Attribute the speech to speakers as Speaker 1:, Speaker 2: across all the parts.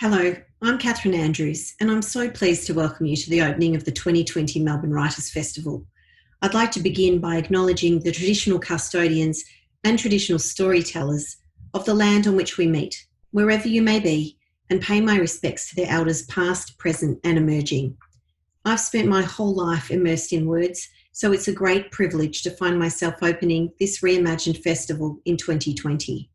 Speaker 1: Hello, I'm Catherine Andrews, and I'm so pleased to welcome you to the opening of the 2020 Melbourne Writers Festival. I'd like to begin by acknowledging the traditional custodians and traditional storytellers of the land on which we meet, wherever you may be, and pay my respects to their elders past, present and emerging. I've spent my whole life immersed in words, so it's a great privilege to find myself opening this reimagined festival in 2020.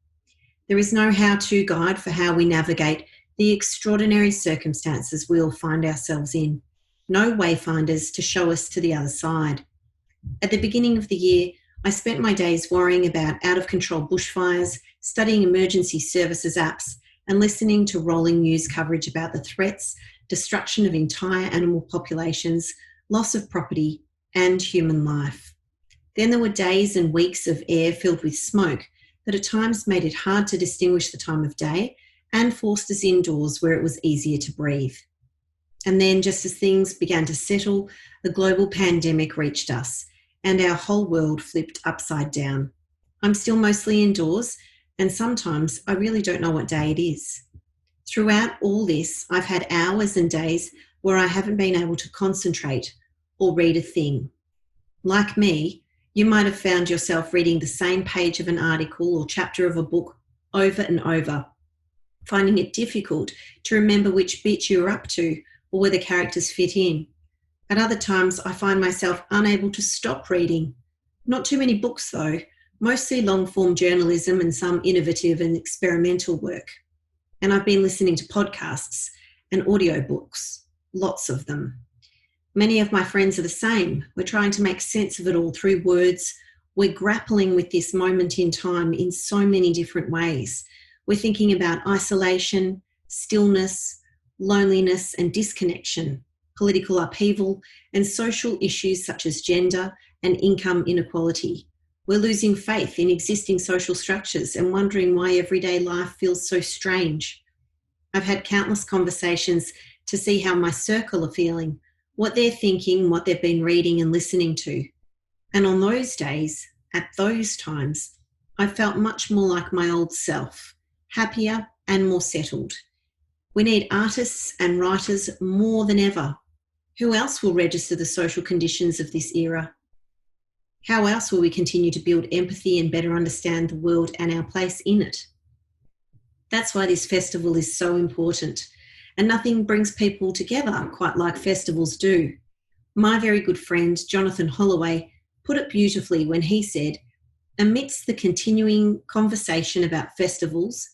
Speaker 1: There is no how-to guide for how we navigate the extraordinary circumstances we all find ourselves in. No wayfinders to show us to the other side. At the beginning of the year, I spent my days worrying about out-of-control bushfires, studying emergency services apps, and listening to rolling news coverage about the threats, destruction of entire animal populations, loss of property, and human life. Then there were days and weeks of air filled with smoke that at times made it hard to distinguish the time of day and forced us indoors where it was easier to breathe. And then, just as things began to settle, the global pandemic reached us and our whole world flipped upside down. I'm still mostly indoors, and sometimes I really don't know what day it is. Throughout all this, I've had hours and days where I haven't been able to concentrate or read a thing. Like me, you might have found yourself reading the same page of an article or chapter of a book over and over, finding it difficult to remember which bit you were up to or where the characters fit in. At other times, I find myself unable to stop reading. Not too many books though, mostly long-form journalism and some innovative and experimental work. And I've been listening to podcasts and audiobooks, lots of them. Many of my friends are the same. We're trying to make sense of it all through words. We're grappling with this moment in time in so many different ways. We're thinking about isolation, stillness, loneliness and disconnection, political upheaval, and social issues such as gender and income inequality. We're losing faith in existing social structures and wondering why everyday life feels so strange. I've had countless conversations to see how my circle are feeling, what they're thinking, what they've been reading and listening to. And on those days, at those times, I felt much more like my old self, happier and more settled. We need artists and writers more than ever. Who else will register the social conditions of this era? How else will we continue to build empathy and better understand the world and our place in it? That's why this festival is so important, and nothing brings people together quite like festivals do. My very good friend Jonathan Holloway put it beautifully when he said, amidst the continuing conversation about festivals,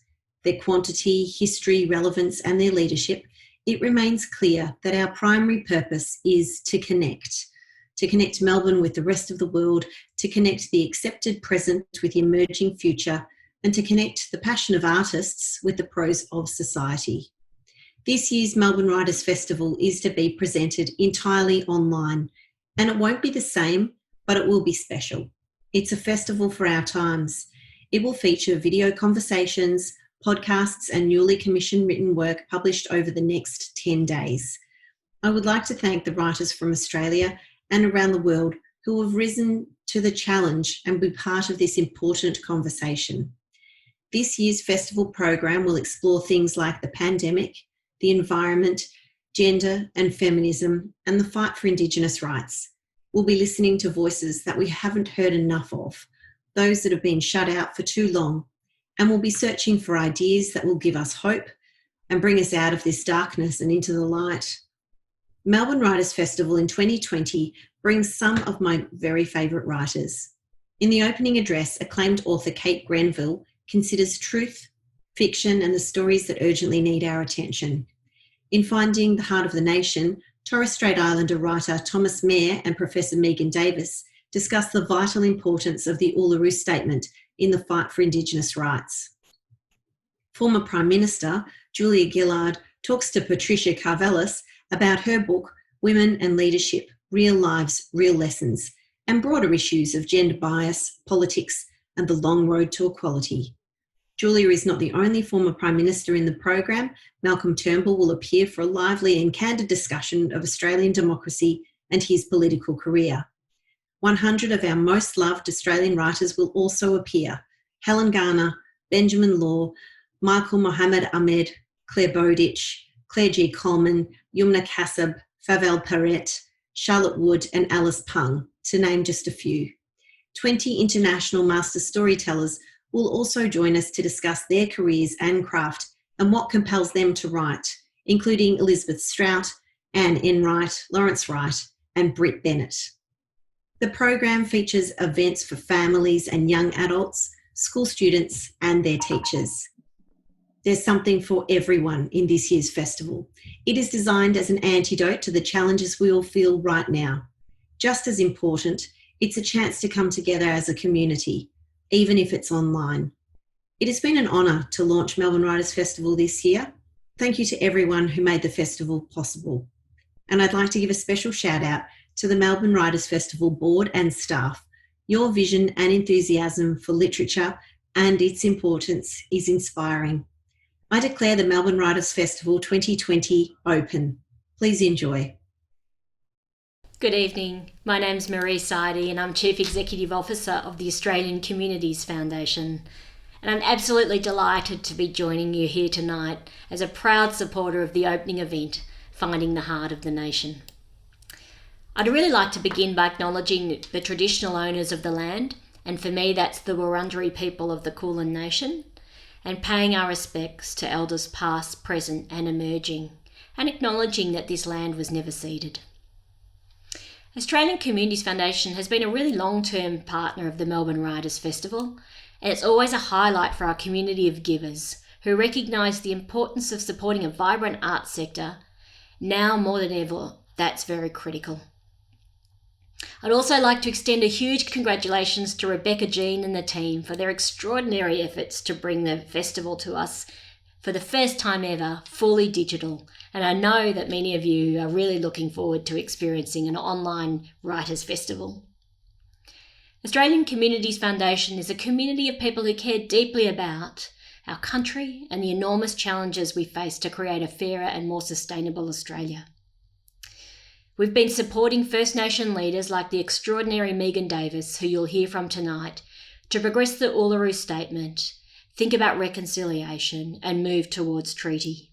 Speaker 1: their quantity, history, relevance and their leadership, it remains clear that our primary purpose is to connect Melbourne with the rest of the world, to connect the accepted present with the emerging future, and to connect the passion of artists with the prose of society. This year's Melbourne Writers Festival is to be presented entirely online, and it won't be the same, but it will be special. It's a festival for our times. It will feature video conversations, podcasts and newly commissioned written work published over the next 10 days. I would like to thank the writers from Australia and around the world who have risen to the challenge and be part of this important conversation. This year's festival program will explore things like the pandemic, the environment, gender and feminism, and the fight for Indigenous rights. We'll be listening to voices that we haven't heard enough of, those that have been shut out for too long, and we'll be searching for ideas that will give us hope and bring us out of this darkness and into the light. Melbourne Writers Festival in 2020 brings some of my very favourite writers. In the opening address, acclaimed author Kate Grenville considers truth, fiction and the stories that urgently need our attention. In Finding the Heart of the Nation, Torres Strait Islander writer Thomas Mair and Professor Megan Davis discuss the vital importance of the Uluru Statement in the fight for Indigenous rights. Former Prime Minister Julia Gillard talks to Patricia Karvelas about her book, Women and Leadership, Real Lives, Real Lessons, and broader issues of gender bias, politics, and the long road to equality. Julia is not the only former Prime Minister in the program. Malcolm Turnbull will appear for a lively and candid discussion of Australian democracy and his political career. 100 of our most loved Australian writers will also appear. Helen Garner, Benjamin Law, Michael Mohammed Ahmed, Claire Bowditch, Claire G. Coleman, Yumna Kassab, Favel Paret, Charlotte Wood and Alice Pung, to name just a few. 20 international master storytellers will also join us to discuss their careers and craft and what compels them to write, including Elizabeth Strout, Anne Enright, Lawrence Wright and Britt Bennett. The program features events for families and young adults, school students and their teachers. There's something for everyone in this year's festival. It is designed as an antidote to the challenges we all feel right now. Just as important, it's a chance to come together as a community, even if it's online. It has been an honour to launch Melbourne Writers Festival this year. Thank you to everyone who made the festival possible. And I'd like to give a special shout out to the Melbourne Writers Festival board and staff. Your vision and enthusiasm for literature and its importance is inspiring. I declare the Melbourne Writers Festival 2020 open. Please enjoy.
Speaker 2: Good evening. My name's Marie Sidey and I'm Chief Executive Officer of the Australian Communities Foundation. And I'm absolutely delighted to be joining you here tonight as a proud supporter of the opening event, Finding the Heart of the Nation. I'd really like to begin by acknowledging the traditional owners of the land, and for me that's the Wurundjeri people of the Kulin Nation, and paying our respects to elders past, present and emerging, and acknowledging that this land was never ceded. Australian Communities Foundation has been a really long-term partner of the Melbourne Writers Festival, and it's always a highlight for our community of givers who recognise the importance of supporting a vibrant arts sector. Now more than ever, that's very critical. I'd also like to extend a huge congratulations to Rebecca Jean and the team for their extraordinary efforts to bring the festival to us for the first time ever, fully digital. And I know that many of you are really looking forward to experiencing an online writers' festival. Australian Communities Foundation is a community of people who care deeply about our country and the enormous challenges we face to create a fairer and more sustainable Australia. We've been supporting First Nation leaders like the extraordinary Megan Davis, who you'll hear from tonight, to progress the Uluru Statement, think about reconciliation and move towards treaty.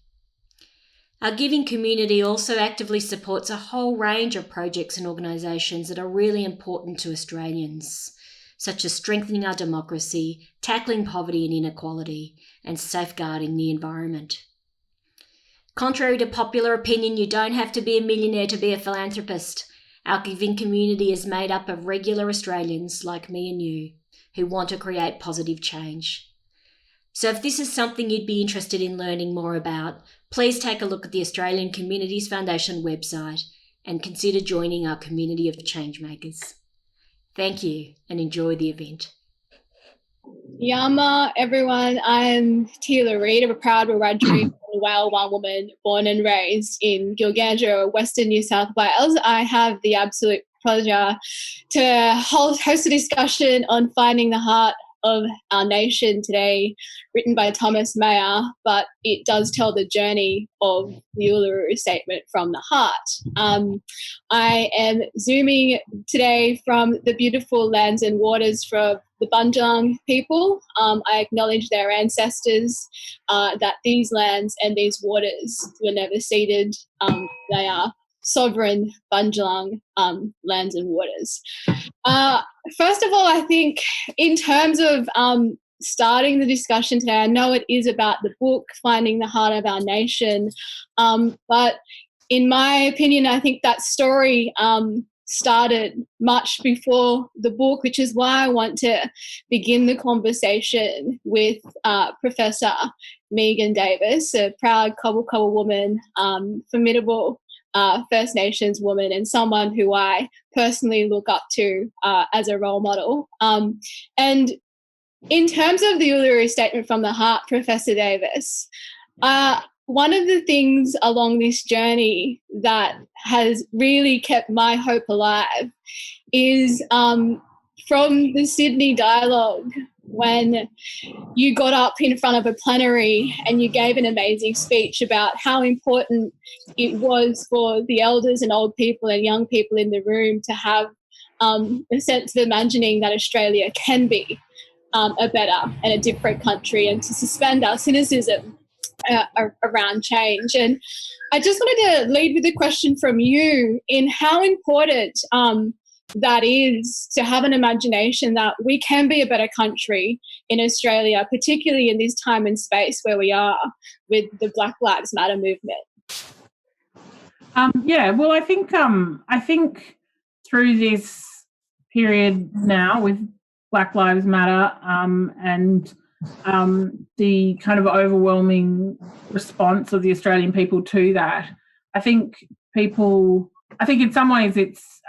Speaker 2: Our giving community also actively supports a whole range of projects and organisations that are really important to Australians, such as strengthening our democracy, tackling poverty and inequality, and safeguarding the environment. Contrary to popular opinion, you don't have to be a millionaire to be a philanthropist. Our giving community is made up of regular Australians like me and you who want to create positive change. So if this is something you'd be interested in learning more about, please take a look at the Australian Communities Foundation website and consider joining our community of changemakers. Thank you and enjoy the event.
Speaker 3: Yama, everyone. I'm Teela Reid. I'm a proud Wurundjeri Whale woman born and raised in Gilgandra, Western New South Wales. I have the absolute pleasure to host a discussion on finding the heart of our nation today, written by Thomas Mayer, but it does tell the journey of the Uluru Statement from the heart. I am zooming today from the beautiful lands and waters from the Bundjalung people. I acknowledge their ancestors, that these lands and these waters were never ceded. They are sovereign Bundjalung lands and waters. First of all, I think in terms of starting the discussion today, I know it is about the book, Finding the Heart of Our Nation, but in my opinion, I think that story started much before the book, which is why I want to begin the conversation with Professor Megan Davis, a proud Cobble Cobble woman, formidable First Nations woman, and someone who I personally look up to as a role model. And in terms of the Uluru Statement from the Heart, Professor Davis, one of the things along this journey that has really kept my hope alive is from the Sydney dialogue, when you got up in front of a plenary and you gave an amazing speech about how important it was for the elders and old people and young people in the room to have a sense of imagining that Australia can be a better and a different country, and to suspend our cynicism around change. And I just wanted to lead with a question from you in how important that is to have an imagination that we can be a better country in Australia, particularly in this time and space where we are with the Black Lives Matter movement.
Speaker 4: Well, I think through this period now with Black Lives Matter and the kind of overwhelming response of the Australian people to that, I think in some ways it's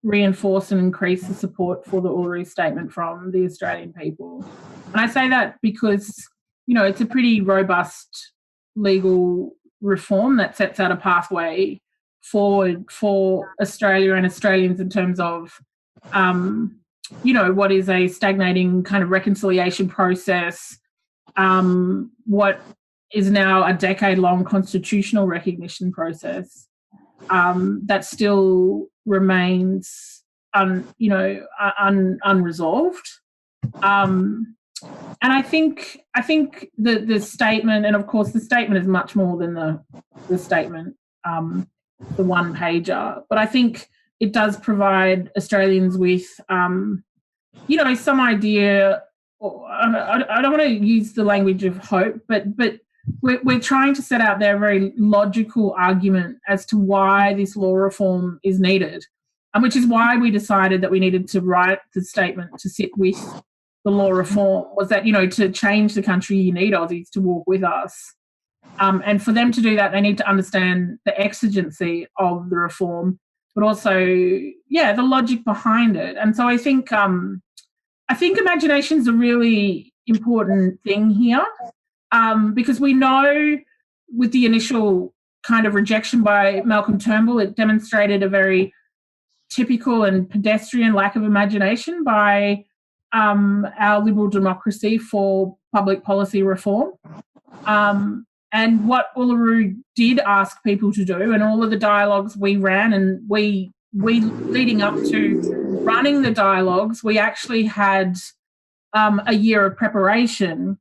Speaker 4: reinforced and increased the support for the Uluru Statement from the Australian people. And I say that because, it's a pretty robust legal reform that sets out a pathway forward for Australia and Australians in terms of, what is a stagnating kind of reconciliation process, what is now a decade-long constitutional recognition process that still remains, unresolved. And I think the statement, and of course the statement is much more than the statement, the one pager, but I think it does provide Australians with, some idea. I don't want to use the language of hope, but we're trying to set out there a very logical argument as to why this law reform is needed, and which is why we decided that we needed to write the statement to sit with the law reform, was that, to change the country, you need Aussies to walk with us. And for them to do that, they need to understand the exigency of the reform, but also, the logic behind it. And so I think imagination is a really important thing here, because we know with the initial kind of rejection by Malcolm Turnbull, it demonstrated a very typical and pedestrian lack of imagination by our Liberal democracy for public policy reform. And what Uluru did ask people to do, and all of the dialogues we ran, and we leading up to running the dialogues, we actually had a year of preparation.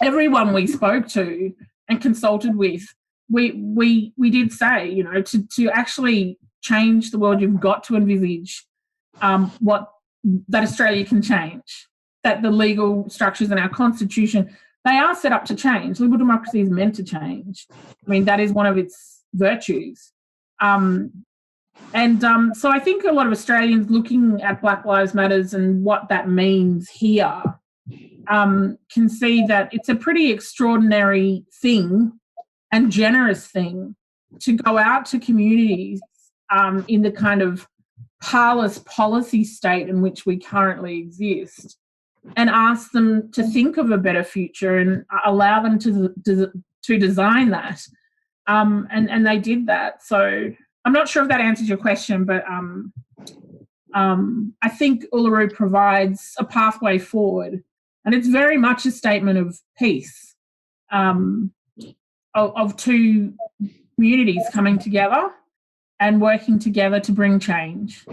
Speaker 4: Everyone we spoke to and consulted with, we did say, to actually change the world, you've got to envisage that Australia can change, that the legal structures in our constitution, they are set up to change. Liberal democracy is meant to change. I mean, that is one of its virtues. So I think a lot of Australians looking at Black Lives Matters and what that means here can see that it's a pretty extraordinary thing and generous thing to go out to communities in the kind of powerless policy state in which we currently exist, and ask them to think of a better future and allow them to design that. And they did that. So I'm not sure if that answers your question, but I think Uluru provides a pathway forward, and it's very much a statement of peace, of two communities coming together and working together to bring change.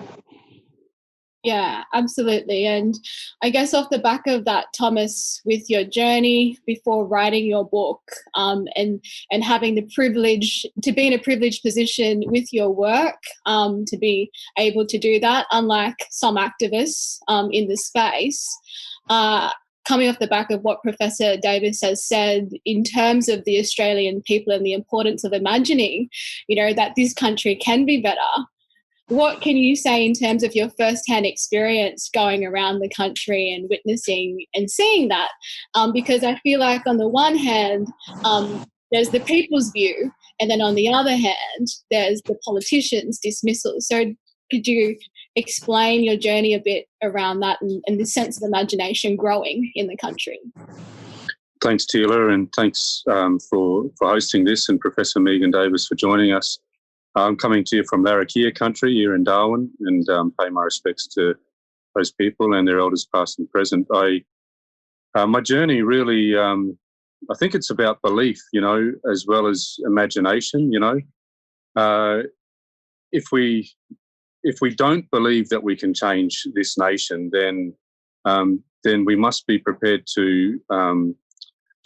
Speaker 3: Yeah, absolutely. And I guess off the back of that, Thomas, with your journey before writing your book, and having the privilege to be in a privileged position with your work, to be able to do that, unlike some activists in the space, coming off the back of what Professor Davis has said in terms of the Australian people and the importance of imagining, that this country can be better. What can you say in terms of your first-hand experience going around the country and witnessing and seeing that? Because I feel like on the one hand, there's the people's view, and then on the other hand, there's the politicians' dismissal. So could you explain your journey a bit around that and the sense of imagination growing in the country?
Speaker 5: Thanks, Teela, and thanks for hosting this, and Professor Megan Davis for joining us. I'm coming to you from Larrakia country here in Darwin, and pay my respects to those people and their elders past and present. My journey really, I think it's about belief, as well as imagination. If we don't believe that we can change this nation, then we must be prepared to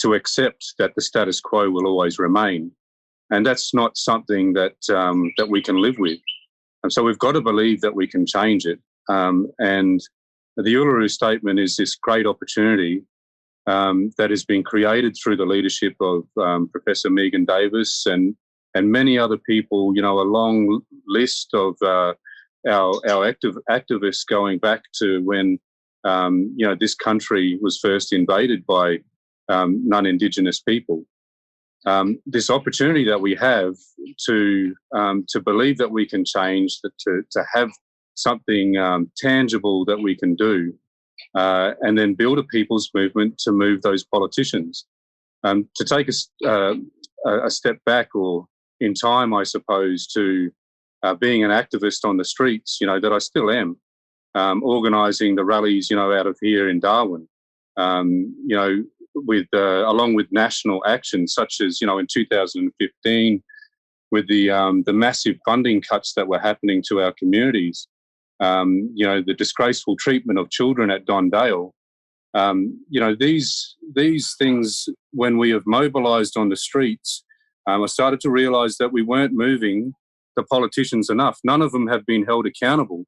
Speaker 5: to accept that the status quo will always remain. And that's not something that that we can live with. And so we've got to believe that we can change it. And the Uluru Statement is this great opportunity that has been created through the leadership of Professor Megan Davis and many other people, you know, a long list of our activists going back to when, you know, this country was first invaded by non-Indigenous people. This opportunity that we have to believe that we can change, to have something tangible that we can do, and then build a people's movement to move those politicians. To take a step back or in time, I suppose, to being an activist on the streets, you know, that I still am, organising the rallies, you know, out of here in Darwin, you know, with along with national action, such as, you know, in 2015, with the massive funding cuts that were happening to our communities, you know, the disgraceful treatment of children at Don Dale, you know, these things, when we have mobilised on the streets, I started to realise that we weren't moving the politicians enough. None of them have been held accountable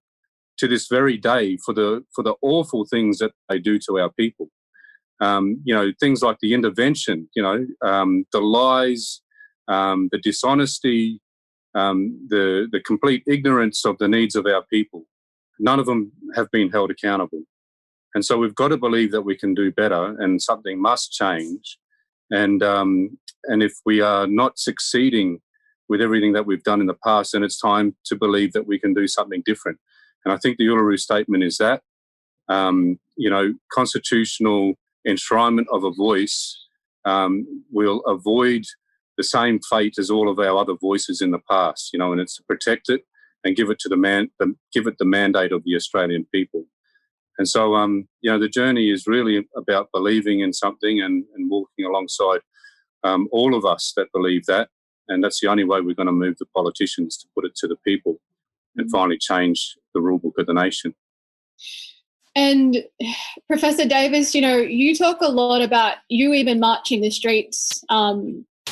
Speaker 5: to this very day for the awful things that they do to our people. You know, things like the intervention, you know, the lies, the dishonesty, the complete ignorance of the needs of our people. None of them have been held accountable. And so we've got to believe that we can do better and something must change. And if we are not succeeding with everything that we've done in the past, then it's time to believe that we can do something different. And I think the Uluru Statement is that, you know, constitutional enshrinement of a voice will avoid the same fate as all of our other voices in the past, you know, and it's to protect it and give it to the mandate of the Australian people. And so, you know, the journey is really about believing in something and walking alongside all of us that believe that. And that's the only way we're going to move the politicians to put it to the people and finally change the rule book of the nation.
Speaker 3: And Professor Davis, you know, you talk a lot about you even marching the streets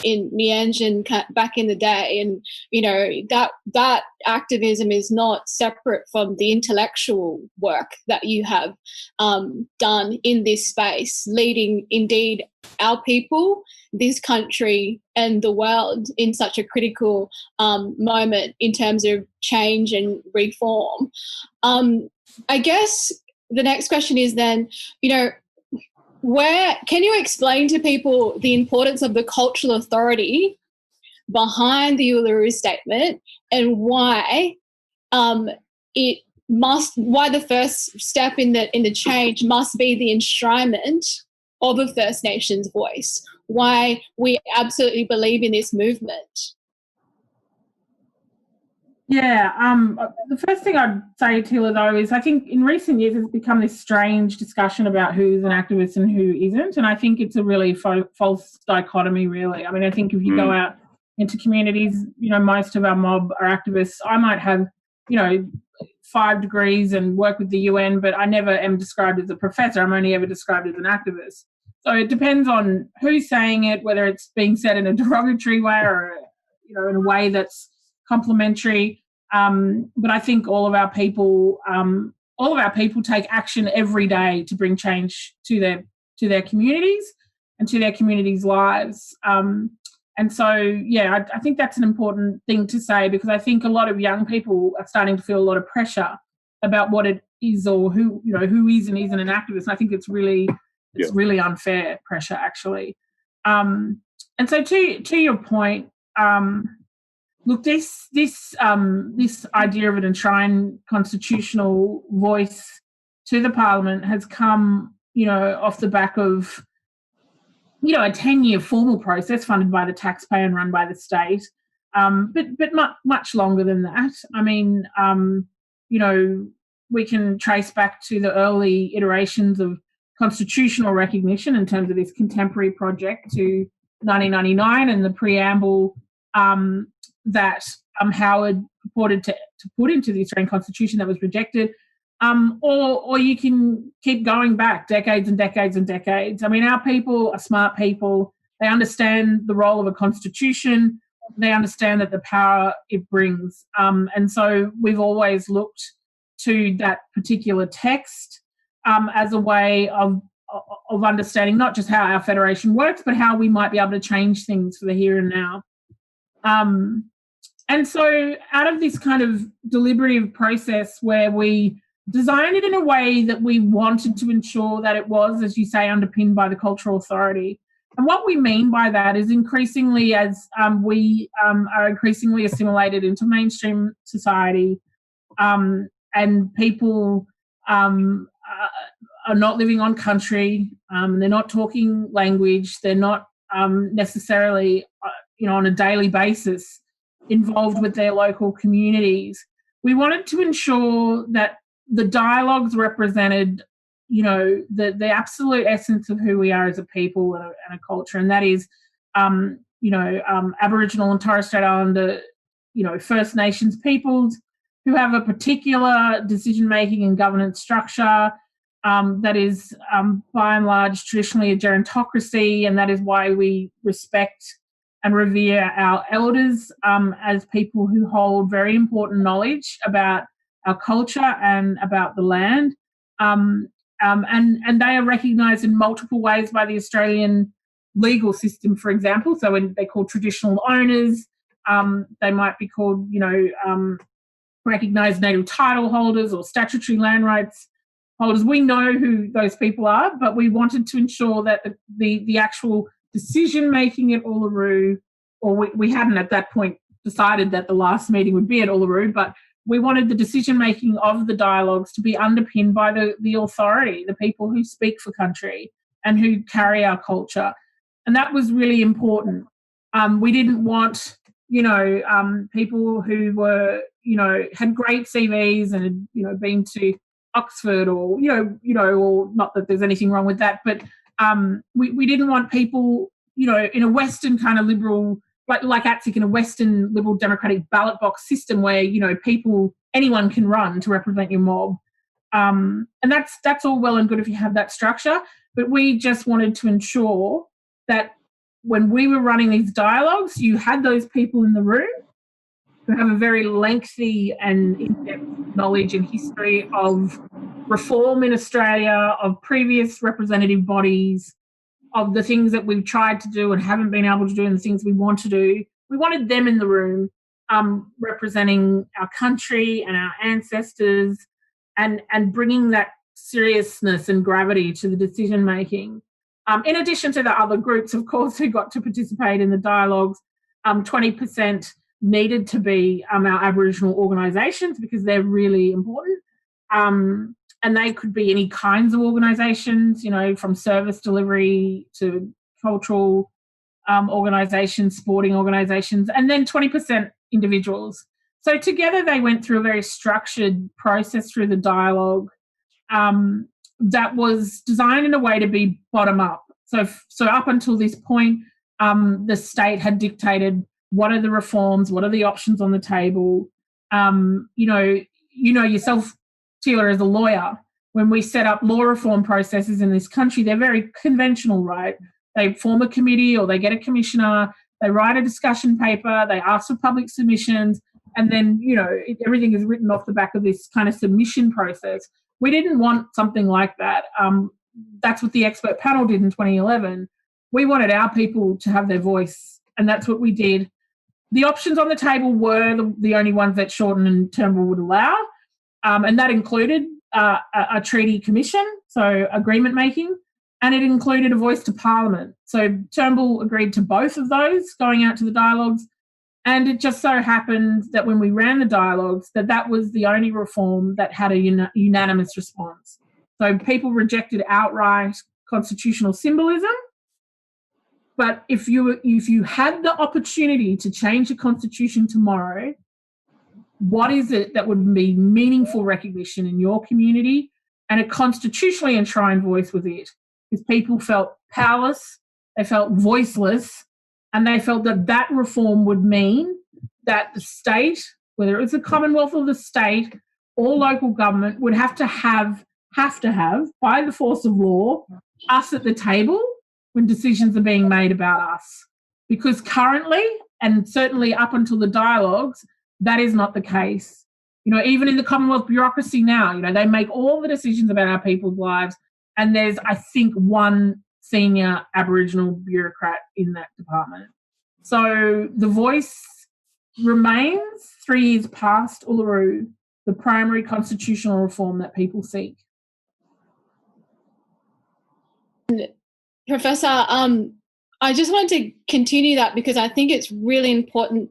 Speaker 3: in Mianjin back in the day, and you know that activism is not separate from the intellectual work that you have done in this space, leading indeed our people, this country, and the world in such a critical moment in terms of change and reform. I guess the next question is then, you know, where can you explain to people the importance of the cultural authority behind the Uluru Statement and why why the first step in the change must be the enshrinement of a First Nations voice, why we absolutely believe in this movement?
Speaker 4: Yeah, the first thing I'd say, Teela, though, is I think in recent years it's become this strange discussion about who's an activist and who isn't, and I think it's a really false dichotomy, really. I mean, I think if you go out into communities, you know, most of our mob are activists. I might have, you know, 5 degrees and work with the UN, but I never am described as a professor. I'm only ever described as an activist. So it depends on who's saying it, whether it's being said in a derogatory way or, you know, in a way that's complimentary. But I think all of our people take action every day to bring change to their communities and to their communities' lives. And so, yeah, I think that's an important thing to say, because I think a lot of young people are starting to feel a lot of pressure about what it is or who is and isn't an activist. And I think it's really unfair pressure, actually. And so to your point, look, this idea of an enshrined constitutional voice to the Parliament has come, you know, off the back of, you know, a 10-year formal process funded by the taxpayer and run by the state, but much longer than that. I mean, you know, we can trace back to the early iterations of constitutional recognition in terms of this contemporary project to 1999 and the preamble that Howard purported to put into the Australian Constitution that was rejected. or you can keep going back decades and decades and decades. I mean, our people are smart people. They understand the role of a constitution. They understand that the power it brings. And so we've always looked to that particular text as a way of understanding not just how our federation works, but how we might be able to change things for the here and now. And so out of this kind of deliberative process where we designed it in a way that we wanted to ensure that it was, as you say, underpinned by the cultural authority. And what we mean by that is increasingly as we are increasingly assimilated into mainstream society, and people are not living on country, they're not talking language, they're not necessarily, on a daily basis involved with their local communities. We wanted to ensure that the dialogues represented, the absolute essence of who we are as a people and a culture, and that is, Aboriginal and Torres Strait Islander, First Nations peoples who have a particular decision-making and governance structure that is, by and large, traditionally a gerontocracy, and that is why we respect and revere our elders as people who hold very important knowledge about our culture and about the land. And they are recognised in multiple ways by the Australian legal system, for example. So when they're called traditional owners, they might be called, recognised native title holders or statutory land rights holders. We know who those people are, but we wanted to ensure that the actual decision-making at Uluru, or we hadn't at that point decided that the last meeting would be at Uluru, but we wanted the decision-making of the dialogues to be underpinned by the authority, the people who speak for country and who carry our culture. And that was really important. We didn't want, people who were, had great CVs and had, been to Oxford or, or not that there's anything wrong with that, but we didn't want people, in a Western kind of liberal, like ATSIC, in a Western liberal democratic ballot box system where, anyone can run to represent your mob. And that's all well and good if you have that structure, but we just wanted to ensure that when we were running these dialogues, you had those people in the room who have a very lengthy and in-depth knowledge and history of reform in Australia, of previous representative bodies, of the things that we've tried to do and haven't been able to do and the things we want to do. We wanted them in the room representing our country and our ancestors and bringing that seriousness and gravity to the decision-making. In addition to the other groups, of course, who got to participate in the dialogues, 20% needed to be our Aboriginal organisations because they're really important. And they could be any kinds of organisations, from service delivery to cultural organisations, sporting organisations, and then 20% individuals. So together they went through a very structured process through the dialogue that was designed in a way to be bottom up. So up until this point, the state had dictated what are the reforms, what are the options on the table. Yourself, Teela, as a lawyer, when we set up law reform processes in this country, they're very conventional, right? They form a committee or they get a commissioner, they write a discussion paper, they ask for public submissions, and then, everything is written off the back of this kind of submission process. We didn't want something like that. That's what the expert panel did in 2011. We wanted our people to have their voice, and that's what we did. The options on the table were the only ones that Shorten and Turnbull would allow, and that included a treaty commission, so agreement making, and it included a voice to Parliament. So Turnbull agreed to both of those going out to the dialogues, and it just so happened that when we ran the dialogues, that was the only reform that had a unanimous response. So people rejected outright constitutional symbolism, but if you had the opportunity to change the constitution tomorrow, what is it that would be meaningful recognition in your community? And a constitutionally enshrined voice was it, because people felt powerless, they felt voiceless, and they felt that reform would mean that the state, whether it was the Commonwealth or the state, all local government would have to have, by the force of law, us at the table when decisions are being made about us. Because currently, and certainly up until the dialogues, that is not the case. Even in the Commonwealth bureaucracy now, they make all the decisions about our people's lives, and there's, I think, one senior Aboriginal bureaucrat in that department. So the voice remains 3 years past Uluru, the primary constitutional reform that people seek.
Speaker 3: Professor, I just wanted to continue that because I think it's really important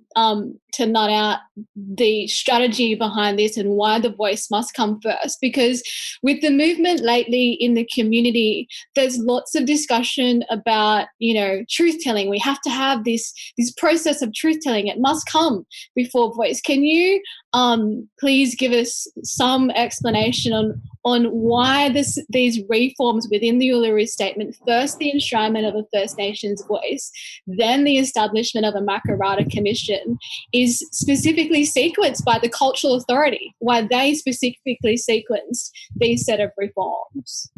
Speaker 3: to nut out the strategy behind this and why the voice must come first. Because with the movement lately in the community, there's lots of discussion about, truth-telling. We have to have this process of truth-telling. It must come before voice. Can you please give us some explanation on why these reforms within the Uluru Statement, first the enshrinement of a First Nations voice, then the establishment of a Makarrata Commission, is specifically sequenced by the Cultural Authority, why they specifically sequenced these set of reforms?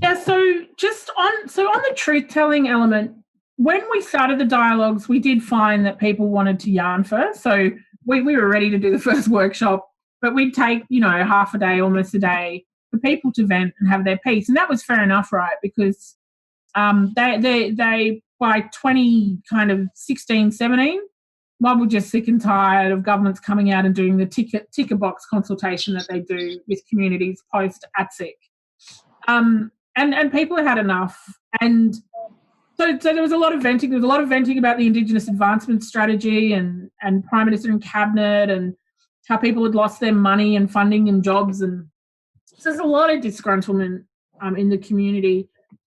Speaker 4: Yeah, so on the truth-telling element, when we started the dialogues, we did find that people wanted to yarn first. So we were ready to do the first workshop, but we'd take, half a day, almost a day, for people to vent and have their piece. And that was fair enough, right? Because they by 2016, 17, one were just sick and tired of governments coming out and doing the ticker box consultation that they do with communities post-ATSIC. And people had enough. And so there was a lot of venting. There was a lot of venting about the Indigenous advancement strategy and Prime Minister and Cabinet and how people had lost their money and funding and jobs. And so there's a lot of disgruntlement in the community.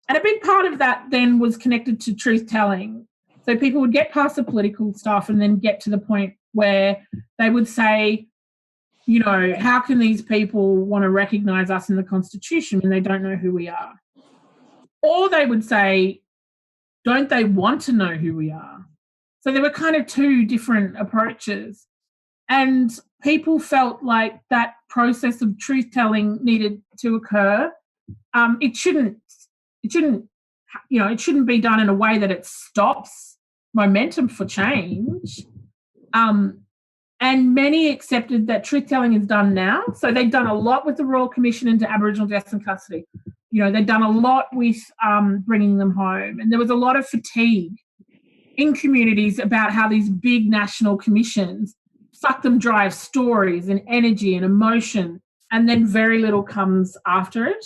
Speaker 4: And a big part of that then was connected to truth-telling. So people would get past the political stuff and then get to the point where they would say, how can these people want to recognise us in the Constitution when they don't know who we are? Or they would say, don't they want to know who we are? So there were kind of two different approaches. And people felt like that process of truth-telling needed to occur. It shouldn't be done in a way that it stops momentum for change. And many accepted that truth-telling is done now. So they've done a lot with the Royal Commission into Aboriginal deaths in custody. They've done a lot with bringing them home. And there was a lot of fatigue in communities about how these big national commissions suck them dry of stories and energy and emotion, and then very little comes after it.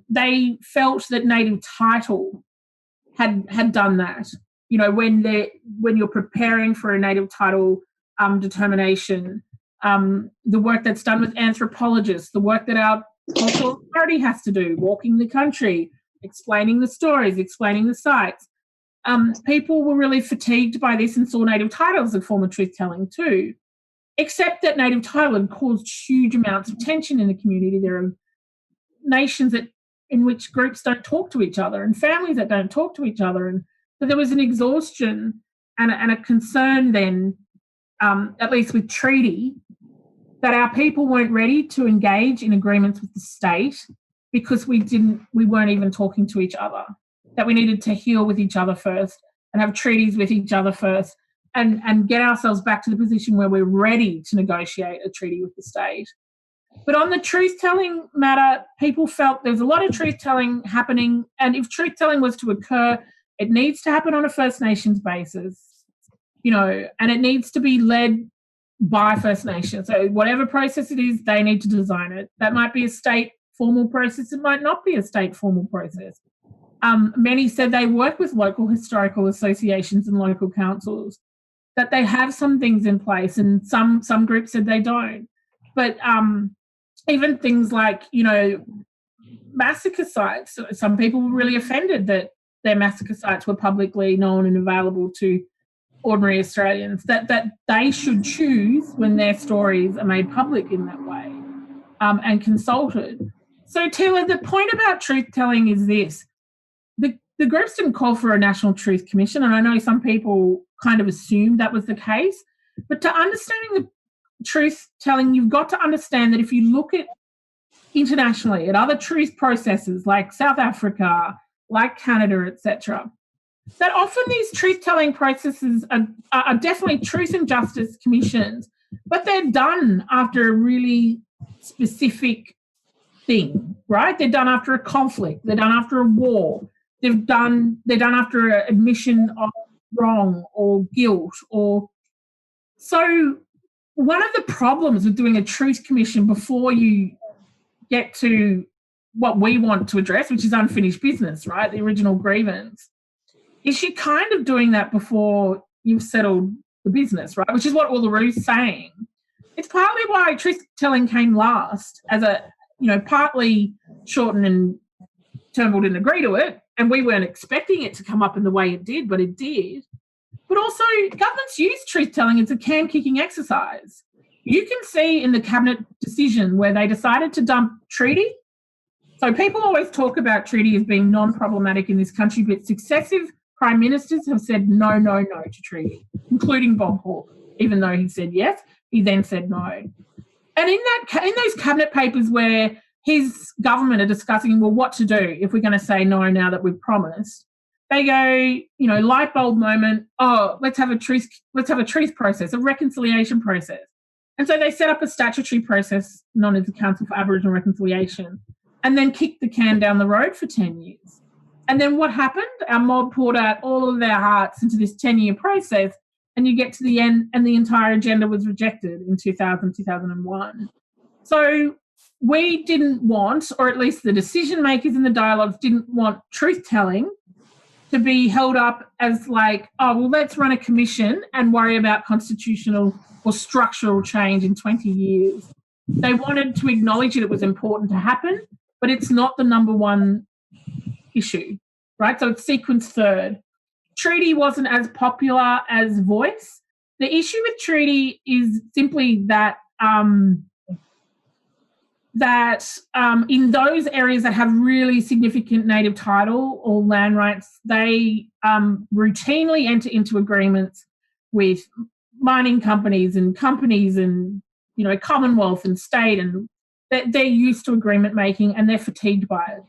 Speaker 4: They felt that native title had done that. When you're preparing for a native title determination, the work that's done with anthropologists, the work that our cultural authority has to do, walking the country, explaining the stories, explaining the sites. People were really fatigued by this and saw native title as a form of truth-telling too, except that native title had caused huge amounts of tension in the community. There are nations in which groups don't talk to each other and families that don't talk to each other. And so there was an exhaustion and a concern then, at least with treaty, that our people weren't ready to engage in agreements with the state because we weren't even talking to each other, that we needed to heal with each other first and have treaties with each other first and get ourselves back to the position where we're ready to negotiate a treaty with the state. But on the truth-telling matter, people felt there's a lot of truth-telling happening, and if truth-telling was to occur, it needs to happen on a First Nations basis, and it needs to be led by First Nations. So whatever process it is, they need to design it. That might be a state formal process. It might not be a state formal process. Many said they work with local historical associations and local councils, that they have some things in place, and some groups said they don't. But even things like, massacre sites, some people were really offended that their massacre sites were publicly known and available to ordinary Australians, that they should choose when their stories are made public in that way and consulted. So, Teela, the point about truth-telling is this. The groups didn't call for a National Truth Commission, and I know some people kind of assumed that was the case, but to understanding truth telling, you've got to understand that if you look at internationally at other truth processes like South Africa, like Canada, etc., that often these truth-telling processes are definitely truth and justice commissions, but they're done after a really specific thing, right? They're done after a conflict. They're done after a war. They're done after an admission of wrong or guilt. So one of the problems with doing a truth commission before you get to what we want to address, which is unfinished business, right, the original grievance, is you're kind of doing that before you've settled the business, right, which is what Uluru's saying. It's partly why truth-telling came last, as partly Shorten and Turnbull didn't agree to it, and we weren't expecting it to come up in the way it did, but it did. But also, governments use truth-telling as a can-kicking exercise. You can see in the cabinet decision where they decided to dump treaty. So people always talk about treaty as being non-problematic in this country, but successive prime ministers have said no to treaty, including Bob Hawke. Even though he said yes, he then said no. And in those cabinet papers where his government are discussing, well, what to do if we're going to say no now that we've promised, they go, light bulb moment, let's have a truth process, a reconciliation process. And so they set up a statutory process known as the Council for Aboriginal Reconciliation, and then kicked the can down the road for 10 years. And then what happened? Our mob poured out all of their hearts into this 10-year process, and you get to the end and the entire agenda was rejected in 2001. So we didn't want, or at least the decision makers in the dialogues didn't want truth-telling to be held up as like, let's run a commission and worry about constitutional or structural change in 20 years. They wanted to acknowledge that it was important to happen, but it's not the number one issue, right? So it's sequence third. Treaty wasn't as popular as voice. The issue with treaty is simply that in those areas that have really significant native title or land rights, they routinely enter into agreements with mining companies and Commonwealth and state, and they're used to agreement making and they're fatigued by it.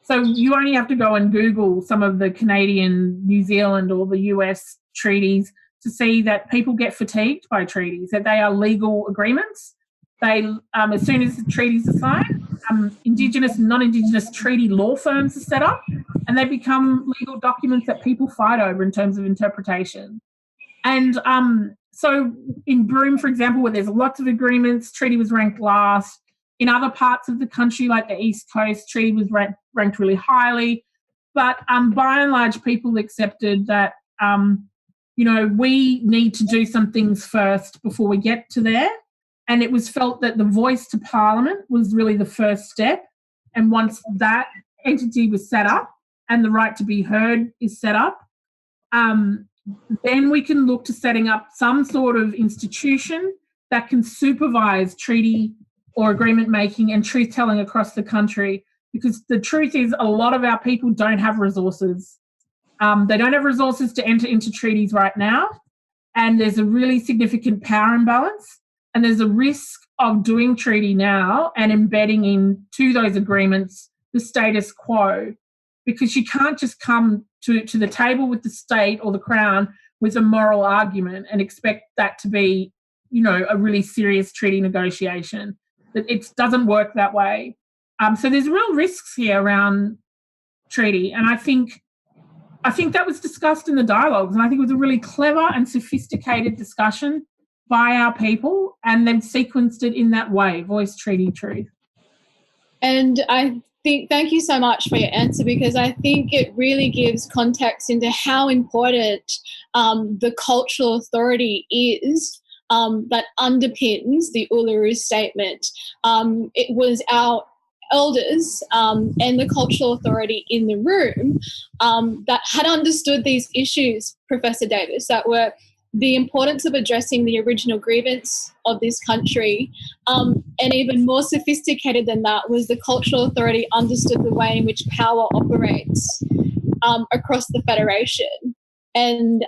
Speaker 4: So you only have to go and Google some of the Canadian, New Zealand or the US treaties to see that people get fatigued by treaties, that they are legal agreements. They, as soon as the treaties are signed, Indigenous and non-Indigenous treaty law firms are set up, and they become legal documents that people fight over in terms of interpretation. And so in Broome, for example, where there's lots of agreements, treaty was ranked last. In other parts of the country, like the East Coast, treaty was ranked really highly. But by and large, people accepted that, we need to do some things first before we get to there. And it was felt that the voice to Parliament was really the first step. And once that entity was set up and the right to be heard is set up, then we can look to setting up some sort of institution that can supervise treaty or agreement making and truth telling across the country. Because the truth is, a lot of our people don't have resources. They don't have resources to enter into treaties right now. And there's a really significant power imbalance. And there's a risk of doing treaty now and embedding into those agreements the status quo, because you can't just come to the table with the state or the Crown with a moral argument and expect that to be, a really serious treaty negotiation. It doesn't work that way. So there's real risks here around treaty. And I think that was discussed in the dialogues, and I think it was a really clever and sophisticated discussion by our people, and they've sequenced it in that way: voice, treaty, truth.
Speaker 3: And I think, thank you so much for your answer, because I think it really gives context into how important the cultural authority is that underpins the Uluru Statement. It was our elders and the cultural authority in the room that had understood these issues, Professor Davis, that were the importance of addressing the original grievance of this country, and even more sophisticated than that was the cultural authority understood the way in which power operates across the Federation. and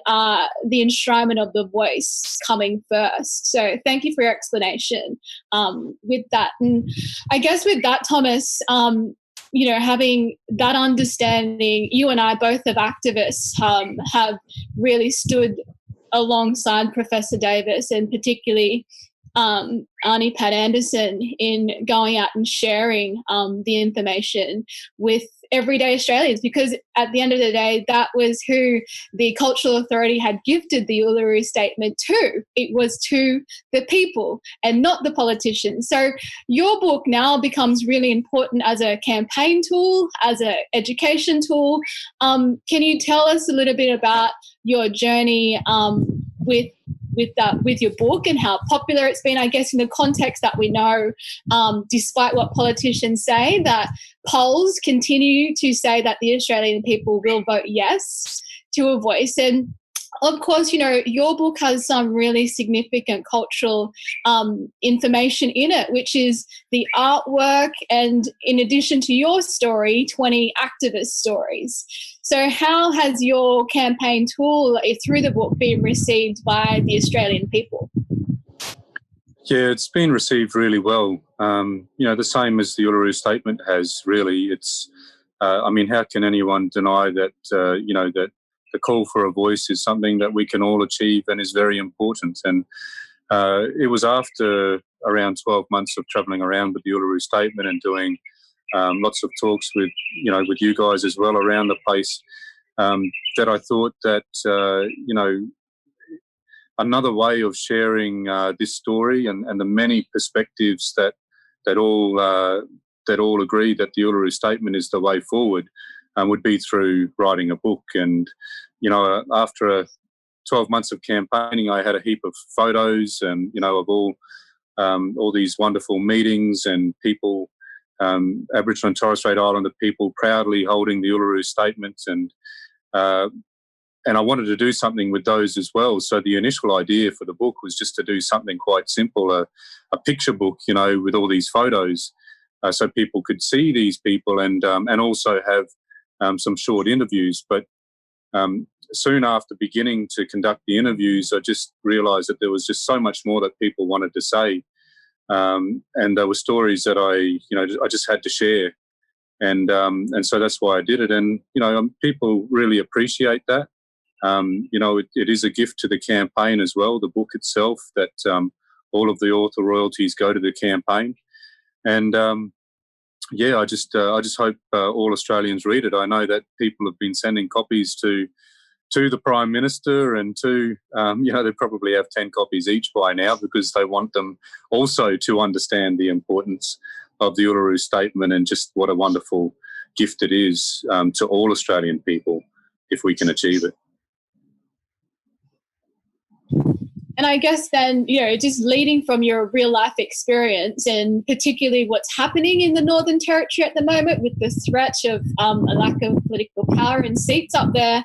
Speaker 3: the enshrinement of the voice coming first. So thank you for your explanation with that. And I guess with that, Thomas, having that understanding, you and I both of activists have really stood alongside Professor Davis, and particularly Arnie Pat Anderson, in going out and sharing the information with everyday Australians, because at the end of the day, that was who the Cultural Authority had gifted the Uluru Statement to. It was to the people and not the politicians. So your book now becomes really important as a campaign tool, as an education tool. Can you tell us a little bit about your journey with your book and how popular it's been, I guess, in the context that we know, despite what politicians say, that polls continue to say that the Australian people will vote yes to a voice. And of course, your book has some really significant cultural information in it, which is the artwork, and in addition to your story, 20 activist stories. So how has your campaign tool through the book been received by the Australian people?
Speaker 5: Yeah, it's been received really well. The same as the Uluru Statement has, really. It's, how can anyone deny that, that the call for a voice is something that we can all achieve and is very important. And it was after around 12 months of travelling around with the Uluru Statement and doing lots of talks with you guys as well around the place, that I thought that, another way of sharing this story and the many perspectives that all agree that the Uluru Statement is the way forward, would be through writing a book. And, after 12 months of campaigning, I had a heap of photos and, of all these wonderful meetings and people, Aboriginal and Torres Strait Islander people proudly holding the Uluru Statement. And I wanted to do something with those as well. So the initial idea for the book was just to do something quite simple, a picture book, with all these photos, so people could see these people and also have some short interviews. But soon after beginning to conduct the interviews, I just realised that there was just so much more that people wanted to say, and there were stories that I just had to share, and so that's why I did it. And people really appreciate that. It is a gift to the campaign as well, the book itself, that all of the author royalties go to the campaign. And I just hope all Australians read it. I know that people have been sending copies to the Prime Minister and to, they probably have 10 copies each by now, because they want them also to understand the importance of the Uluru Statement and just what a wonderful gift it is to all Australian people if we can achieve it.
Speaker 3: And I guess then, just leading from your real life experience, and particularly what's happening in the Northern Territory at the moment with the threat of a lack of political power and seats up there,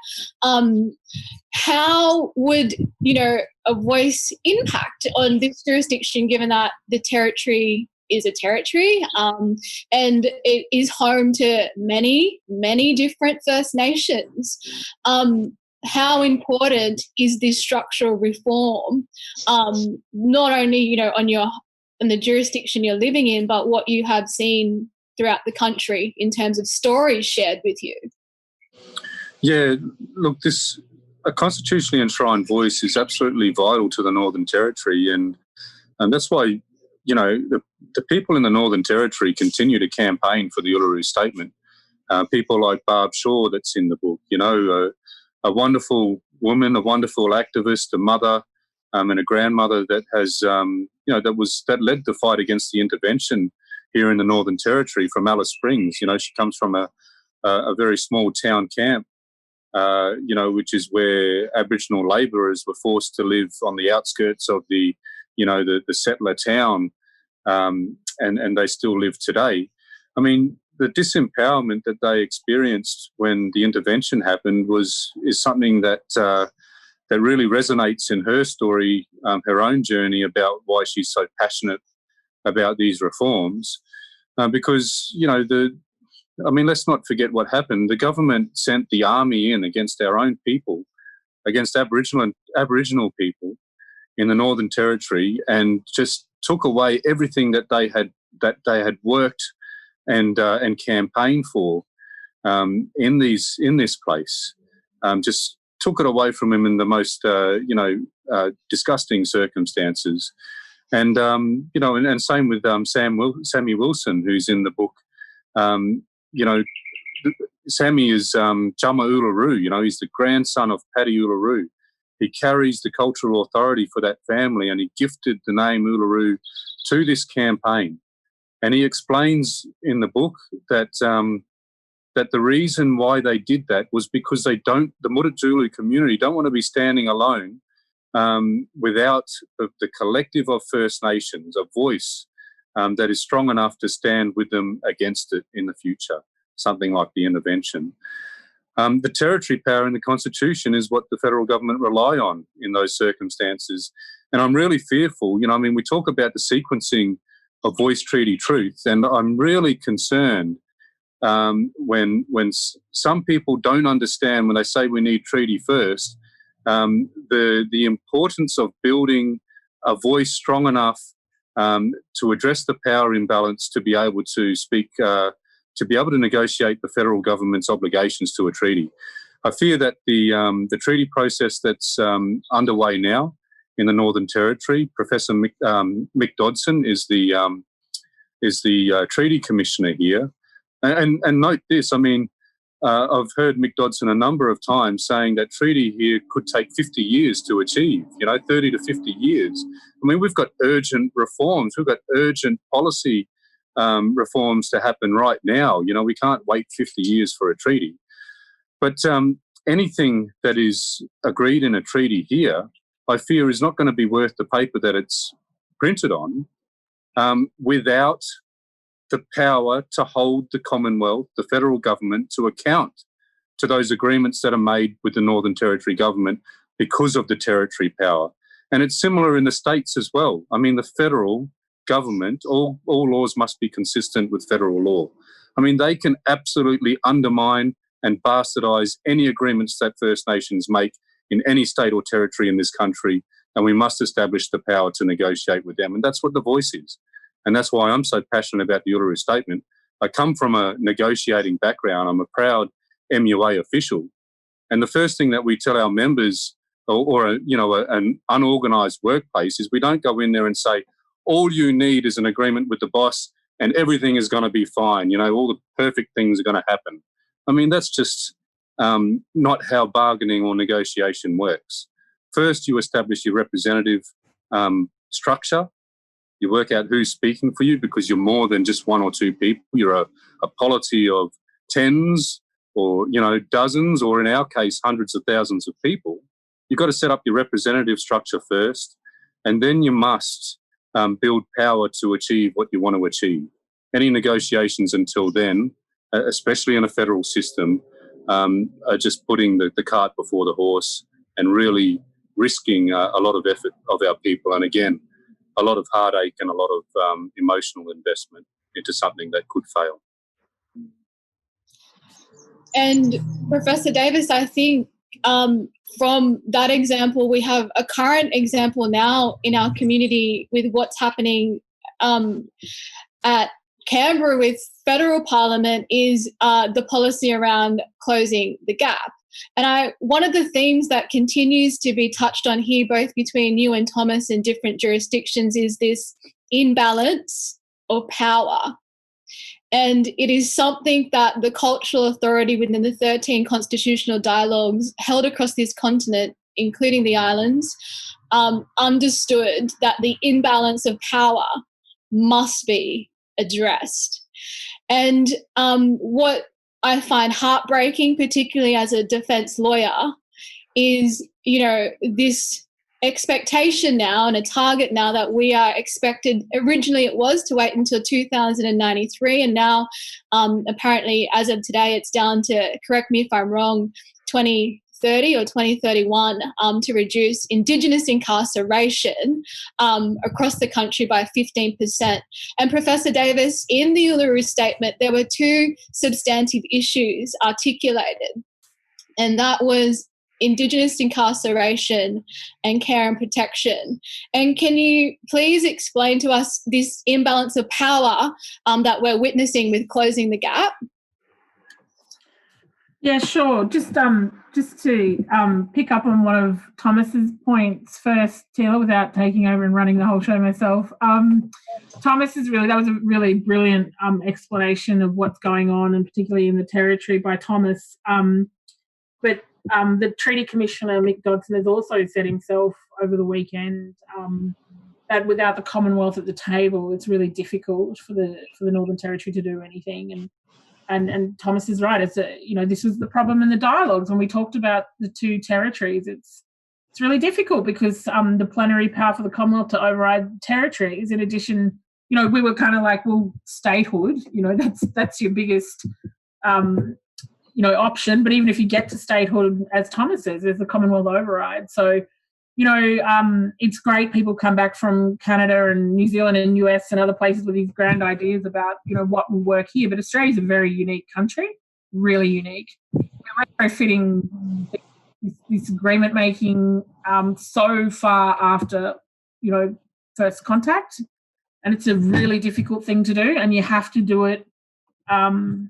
Speaker 3: how would, a voice impact on this jurisdiction, given that the territory is a territory and it is home to many, many different First Nations? How important is this structural reform, not only, on the jurisdiction you're living in, but what you have seen throughout the country in terms of stories shared with you?
Speaker 5: Yeah, look, a constitutionally enshrined voice is absolutely vital to the Northern Territory, and that's why, the people in the Northern Territory continue to campaign for the Uluru Statement. People like Barb Shaw, that's in the book, a wonderful woman, a wonderful activist, a mother, and a grandmother that has, that led the fight against the intervention here in the Northern Territory from Alice Springs. She comes from a very small town camp, which is where Aboriginal labourers were forced to live on the outskirts of the settler town, and they still live today. I mean, the disempowerment that they experienced when the intervention happened is something that really resonates in her story, her own journey about why she's so passionate about these reforms. Because, let's not forget what happened. The government sent the army in against our own people against Aboriginal people in the Northern Territory, and just took away everything that they had worked and campaigned for in this place. Just took it away from him in the most disgusting circumstances. And and same with Sammy Wilson, who's in the book. Sammy is Jama Uluru. He's the grandson of Paddy Uluru. He carries the cultural authority for that family, and he gifted the name Uluru to this campaign. And he explains in the book that that the reason why they did that was because the Mutitjulu community don't want to be standing alone without the collective of First Nations, a voice that is strong enough to stand with them against it in the future, something like the intervention. The territory power in the Constitution is what the federal government rely on in those circumstances. And I'm really fearful, we talk about the sequencing of voice treaty truth, and I'm really concerned when some people don't understand when they say we need treaty first, the importance of building a voice strong enough to address the power imbalance, to be able to speak, to be able to negotiate the federal government's obligations to a treaty. I fear that the treaty process that's underway now in the Northern Territory, Professor Mick Dodson is the treaty commissioner here. And note this, I've heard Mick Dodson a number of times saying that treaty here could take 50 years to achieve, 30 to 50 years. We've got urgent reforms. We've got urgent policy reforms to happen right now. We can't wait 50 years for a treaty. But anything that is agreed in a treaty here, I fear is not going to be worth the paper that it's printed on without the power to hold the Commonwealth, the federal government, to account to those agreements that are made with the Northern Territory government because of the territory power. And it's similar in the states as well. The federal government, all laws must be consistent with federal law. They can absolutely undermine and bastardise any agreements that First Nations make in any state or territory in this country, and we must establish the power to negotiate with them. And that's what the voice is. And that's why I'm so passionate about the Uluru Statement. I come from a negotiating background. I'm a proud MUA official. And the first thing that we tell our members or an unorganised workplace is we don't go in there and say, all you need is an agreement with the boss and everything is going to be fine. All the perfect things are going to happen. That's just not how bargaining or negotiation works. First, you establish your representative structure. You work out who's speaking for you, because you're more than just one or two people. You're a polity of tens or, dozens, or in our case, hundreds of thousands of people. You've got to set up your representative structure first, and then you must build power to achieve what you want to achieve. Any negotiations until then, especially in a federal system, are just putting the cart before the horse and really risking a lot of effort of our people. And again, a lot of heartache and a lot of emotional investment into something that could fail.
Speaker 3: And Professor Davis, I think from that example, we have a current example now in our community with what's happening at Canberra with federal parliament is the policy around closing the gap. And one of the themes that continues to be touched on here, both between you and Thomas and different jurisdictions, is this imbalance of power. And it is something that the cultural authority within the 13 constitutional dialogues held across this continent, including the islands, understood that the imbalance of power must be addressed. And what I find heartbreaking, particularly as a defence lawyer, is, this expectation now and a target now that we are expected, originally it was to wait until 2093, and now apparently as of today it's down to, correct me if I'm wrong, 2030 or 2031 to reduce Indigenous incarceration across the country by 15%. And Professor Davis, in the Uluru Statement, there were two substantive issues articulated, and that was Indigenous incarceration and care and protection. And can you please explain to us this imbalance of power that we're witnessing with closing the gap?
Speaker 4: Yeah, sure. Just to pick up on one of Thomas's points first, Teela, without taking over and running the whole show myself. That was a really brilliant explanation of what's going on, and particularly in the Territory by Thomas. But the Treaty Commissioner, Mick Dodson, has also said himself over the weekend that without the Commonwealth at the table, it's really difficult for the Northern Territory to do anything. And Thomas is right. This was the problem in the dialogues when we talked about the two territories. It's really difficult because the plenary power for the Commonwealth to override territories. In addition, we were kind of like, well, statehood. That's your biggest option. But even if you get to statehood, as Thomas says, there's the Commonwealth override. So, it's great people come back from Canada and New Zealand and US and other places with these grand ideas about, what will work here. But Australia's a very unique country, really unique. We're retrofitting this agreement making so far after, first contact. And it's a really difficult thing to do, and you have to do it. You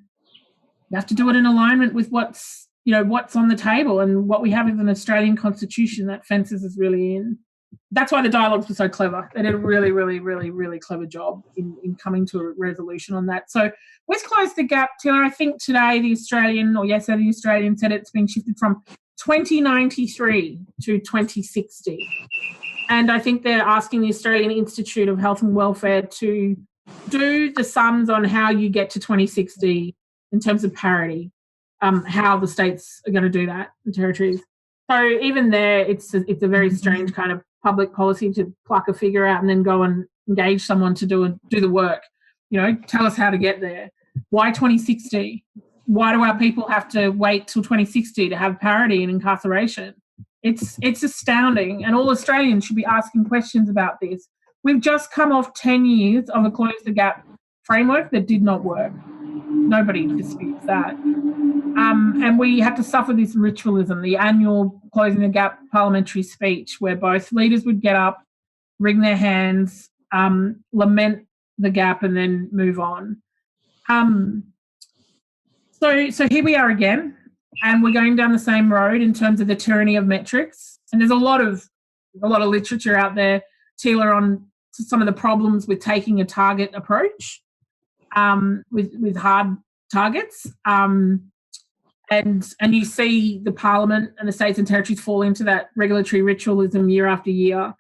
Speaker 4: have to do it in alignment with what's on the table, and what we have is an Australian constitution that fences us really in. That's why the dialogues were so clever. They did a really, really, really, really clever job in coming to a resolution on that. So let's close the gap, Teela. I think today the Australian said it's been shifted from 2093 to 2060. And I think they're asking the Australian Institute of Health and Welfare to do the sums on how you get to 2060 in terms of parity. How the states are going to do that, the territories. So even there, it's a very strange kind of public policy to pluck a figure out and then go and engage someone to do the work. Tell us how to get there. Why 2060? Why do our people have to wait till 2060 to have parity in incarceration? It's astounding, and all Australians should be asking questions about this. We've just come off 10 years of a close the gap framework that did not work. Nobody disputes that. And we had to suffer this ritualism, the annual closing the gap parliamentary speech, where both leaders would get up, wring their hands, lament the gap, and then move on. So here we are again, and we're going down the same road in terms of the tyranny of metrics. And there's a lot of literature out there, Teela, on some of the problems with taking a target approach, with hard targets. And you see the Parliament and the states and territories fall into that regulatory ritualism year after year,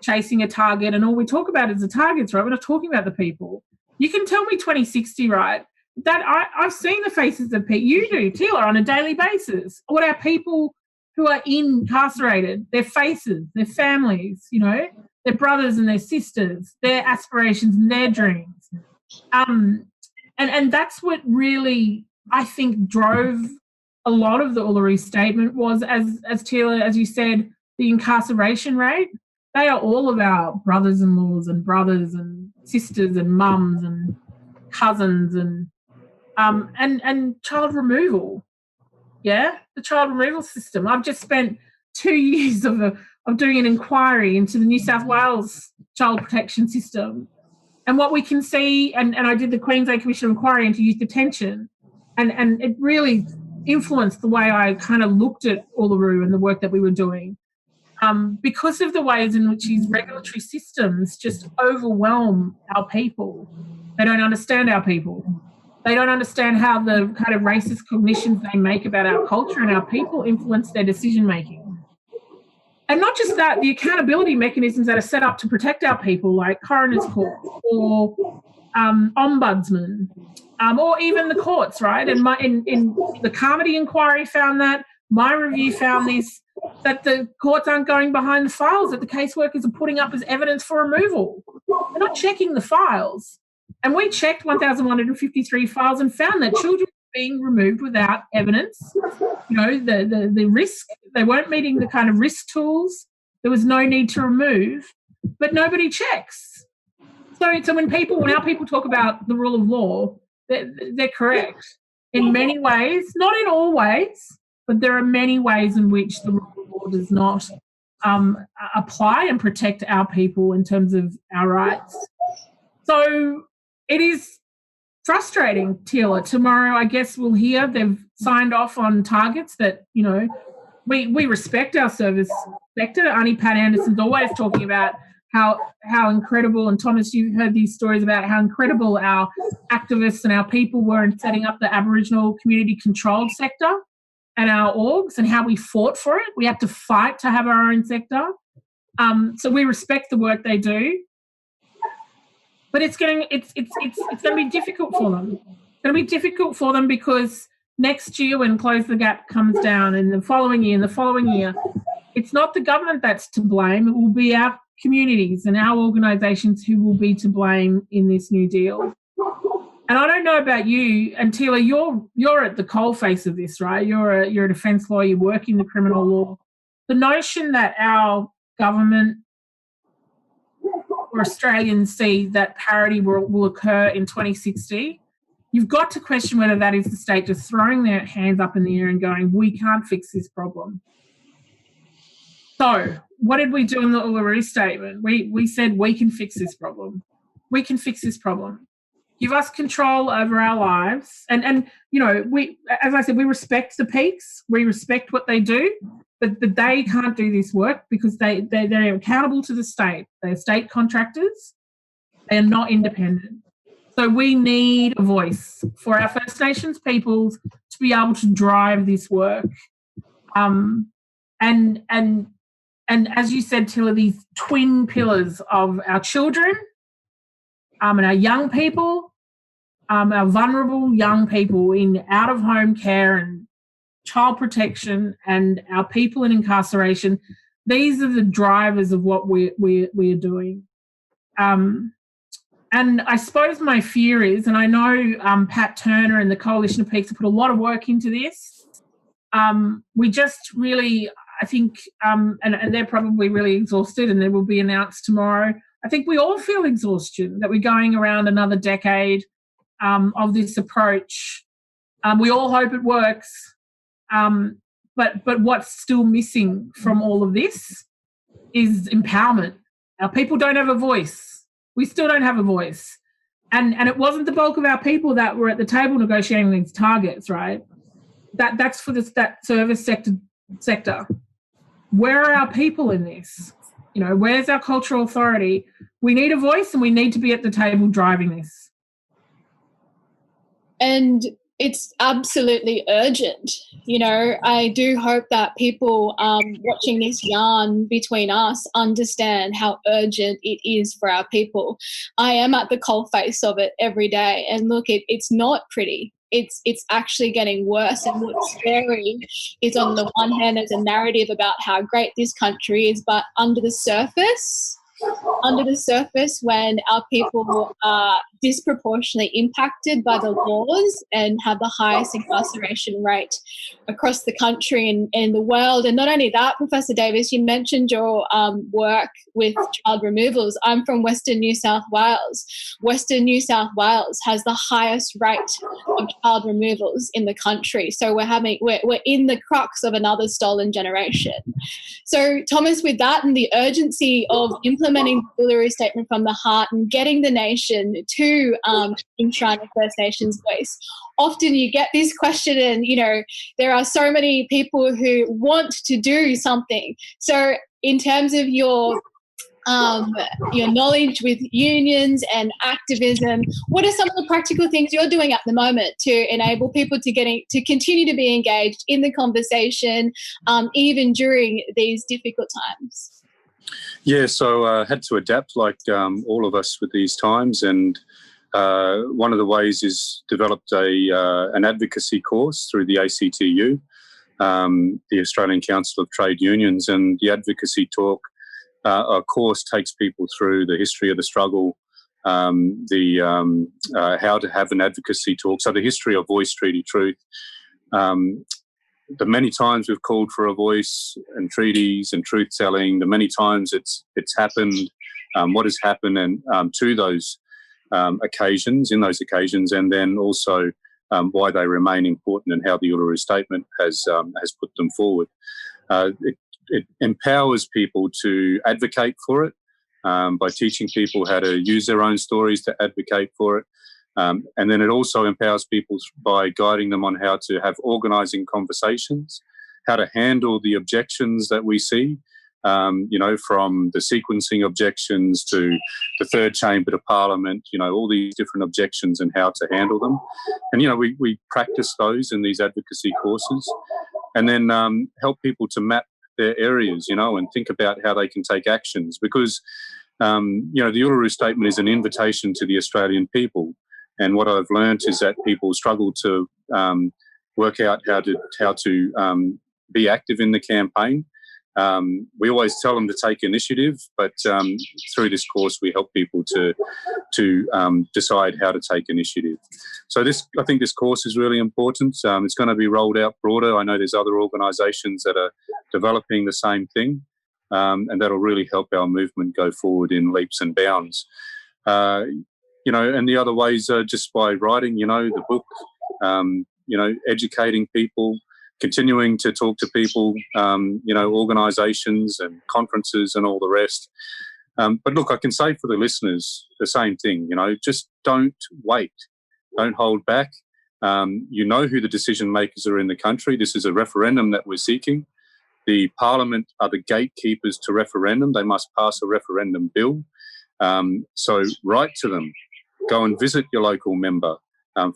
Speaker 4: chasing a target, and all we talk about is the targets, right? We're not talking about the people. You can tell me 2060, right? That I've seen the faces of people, you do, Teela, on a daily basis. What are people who are incarcerated, their faces, their families, their brothers and their sisters, their aspirations and their dreams. And that's what really, I think, drove a lot of the Uluru Statement was, as Teela, as you said, the incarceration rate. They are all of our brothers-in-laws and brothers and sisters and mums and cousins and child removal. Yeah, the child removal system. I've just spent 2 years of doing an inquiry into the New South Wales child protection system. And what we can see, and I did the Queensland Commission inquiry into youth detention, and it really influenced the way I kind of looked at Uluru and the work that we were doing, because of the ways in which these regulatory systems just overwhelm our people. They don't understand our people. They don't understand how the kind of racist cognitions they make about our culture and our people influence their decision-making. And not just that, the accountability mechanisms that are set up to protect our people, like coroner's court or ombudsman, or even the courts, right? And in the Carmody inquiry found that, my review found this, that the courts aren't going behind the files that the caseworkers are putting up as evidence for removal. They're not checking the files. And we checked 1,153 files and found that children were being removed without evidence. The risk, they weren't meeting the kind of risk tools. There was no need to remove, but nobody checks. So when our people talk about the rule of law, they're correct in many ways, not in all ways. but there are many ways in which the rule of law does not apply and protect our people in terms of our rights. So it is frustrating, Teela. Tomorrow, I guess we'll hear they've signed off on targets that, you know, we respect our service sector. Auntie Pat Anderson's always talking about how incredible, and Thomas, you've heard these stories about how incredible our activists and our people were in setting up the Aboriginal community controlled sector and our orgs, and how we fought for it. We had to fight to have our own sector. So we respect the work they do. But it's going to be difficult for them. It's going to be difficult for them because next year when Close the Gap comes down, and the following year, it's not the government that's to blame. It will be our communities and our organisations who will be to blame in this new deal. And I don't know about you, and Teela, you're at the coalface of this, right? You're a defence lawyer, you work in the criminal law. The notion that our government or Australians see that parity will occur in 2060, you've got to question whether that is the state just throwing their hands up in the air and going, we can't fix this problem. So what did we do in the Uluru Statement? We said we can fix this problem. We can fix this problem. Give us control over our lives. And you know, as I said, we respect the peaks. We respect what they do. But they can't do this work because they're accountable to the state. They're state contractors. They are not independent. So we need a voice for our First Nations peoples to be able to drive this work. And as you said, Teela, these twin pillars of our children and our young people, our vulnerable young people in out-of-home care and child protection, and our people in incarceration, these are the drivers of what we're doing. And I suppose my fear is, and I know Pat Turner and the Coalition of Peaks have put a lot of work into this, we just really, I think, and they're probably really exhausted, and they will be announced tomorrow. I think we all feel exhaustion, that we're going around another decade of this approach. We all hope it works. But what's still missing from all of this is empowerment. Our people don't have a voice. We still don't have a voice. And it wasn't the bulk of our people that were at the table negotiating these targets, right? That's for that service sector. Where are our people in this? You know, where's our cultural authority? We need a voice, and we need to be at the table driving this.
Speaker 3: And it's absolutely urgent. You know, I do hope that people watching this yarn between us understand how urgent it is for our people. I am at the coalface of it every day, and look, it's not pretty. It's actually getting worse. And what's scary is, on the one hand, there's a narrative about how great this country is, but under the surface, when our people are disproportionately impacted by the laws and have the highest incarceration rate across the country and in the world. And not only that, Professor Davis, you mentioned your work with child removals. I'm from Western New South Wales. Western New South Wales has the highest rate of child removals in the country. So we're in the crux of another stolen generation. So, Thomas, with that and the urgency of implementing the Uluru Statement from the heart and getting the nation to enshrine the First Nations voice, often you get this question, and, you know, there are so many people who want to do something. So in terms of your knowledge with unions and activism, what are some of the practical things you're doing at the moment to enable people to continue to be engaged in the conversation, even during these difficult times?
Speaker 5: Yeah, so I had to adapt like all of us with these times, and one of the ways is developed an advocacy course through the ACTU, the Australian Council of Trade Unions, and the advocacy talk. A course takes people through the history of the struggle, how to have an advocacy talk, so the history of voice, treaty, truth, the many times we've called for a voice and treaties and truth-telling, the many times it's happened, what has happened, and to those occasions, and then also why they remain important and how the Uluru Statement has put them forward. It empowers people to advocate for it by teaching people how to use their own stories to advocate for it. And then it also empowers people by guiding them on how to have organising conversations, how to handle the objections that we see, from the sequencing objections to the third chamber to Parliament, all these different objections and how to handle them. And, we practice those in these advocacy courses and then help people to map their areas, and think about how they can take actions because, the Uluru Statement is an invitation to the Australian people. And what I've learned is that people struggle to work out how to be active in the campaign. We always tell them to take initiative, but through this course we help people to decide how to take initiative. So I think this course is really important. It's going to be rolled out broader. I know there's other organisations that are developing the same thing, and that'll really help our movement go forward in leaps and bounds. And the other ways are just by writing, the book, educating people, continuing to talk to people, organisations and conferences and all the rest. But look, I can say for the listeners the same thing, just don't wait, don't hold back. You know who the decision makers are in the country. This is a referendum that we're seeking. The Parliament are the gatekeepers to referendum. They must pass a referendum bill. So write to them. Go and visit your local member,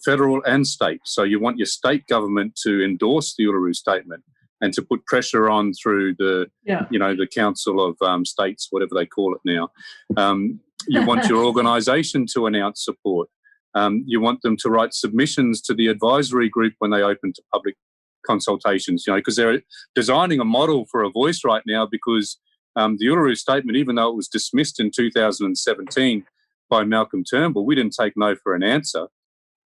Speaker 5: federal and state. So you want your state government to endorse the Uluru Statement and to put pressure on through the Council of States, whatever they call it now. You want your organisation to announce support. You want them to write submissions to the advisory group when they open to public consultations, because they're designing a model for a voice right now because the Uluru Statement, even though it was dismissed in 2017 by Malcolm Turnbull, we didn't take no for an answer.